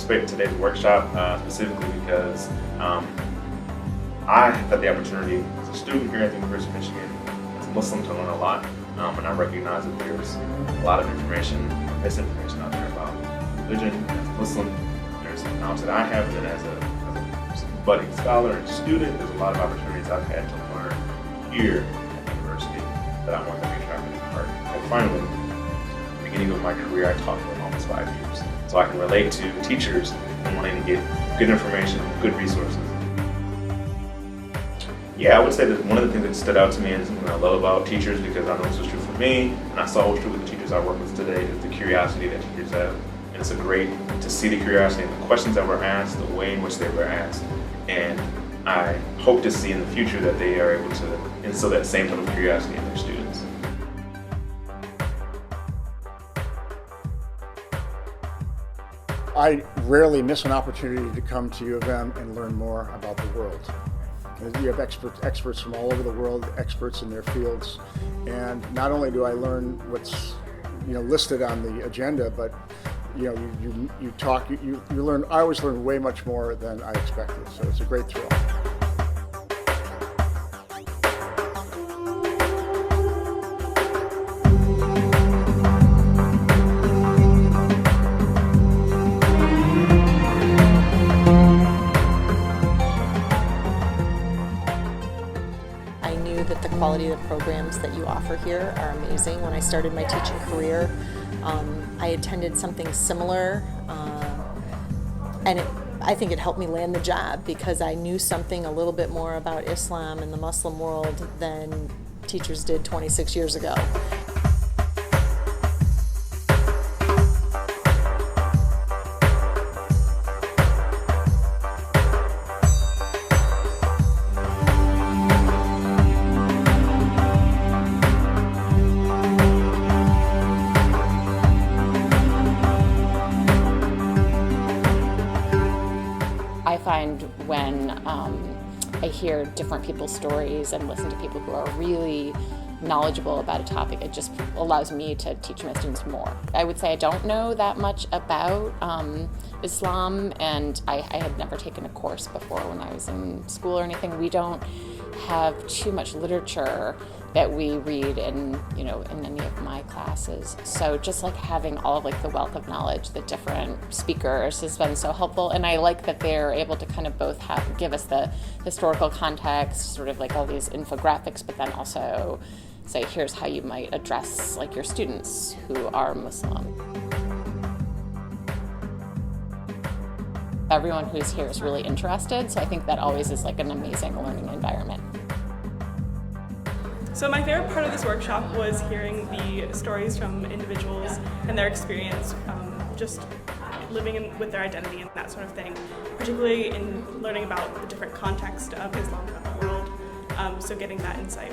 participate in today's workshop specifically because I have had the opportunity as a student here at the University of Michigan, as a Muslim, to learn a lot, and I recognize that there's a lot of information, misinformation out there about religion. As a Muslim, there's some knowledge that I have, and then as a budding scholar and student, there's a lot of opportunities I've had to learn here at the university that I want to make sure I can impart. And finally, at the beginning of my career, I taught for almost 5 years, so I can relate to teachers and wanting to get good information, good resources. Yeah, I would say that one of the things that stood out to me and something I love about teachers, because I know this was true for me, and I saw what's true with the teachers I work with today, is the curiosity that teachers have. And it's great to see the curiosity and the questions that were asked, the way in which they were asked. And I hope to see in the future that they are able to instill that same type of curiosity in their students. I rarely miss an opportunity to come to U of M and learn more about the world. You have experts from all over the world, experts in their fields, and not only do I learn what's listed on the agenda, but you learn. I always learn way much more than I expected. So it's a great thrill. I knew that the quality of the programs that you offer here are amazing. When I started my teaching career, I attended something similar, and I think it helped me land the job because I knew something a little bit more about Islam and the Muslim world than teachers did 26 years ago. I find when I hear different people's stories and listen to people who are really knowledgeable about a topic, it just allows me to teach my students more. I would say I don't know that much about Islam, and I had never taken a course before when I was in school or anything. We don't have too much literature that we read in any of my classes. So just like having all of the wealth of knowledge, the different speakers has been so helpful. And I like that they're able to kind of both give us the historical context, sort of all these infographics, but then also say, here's how you might address your students who are Muslim. Everyone who's here is really interested, so I think that always is an amazing learning environment. So my favorite part of this workshop was hearing the stories from individuals and their experience just living with their identity and that sort of thing, particularly in learning about the different context of Islam throughout the world, so getting that insight.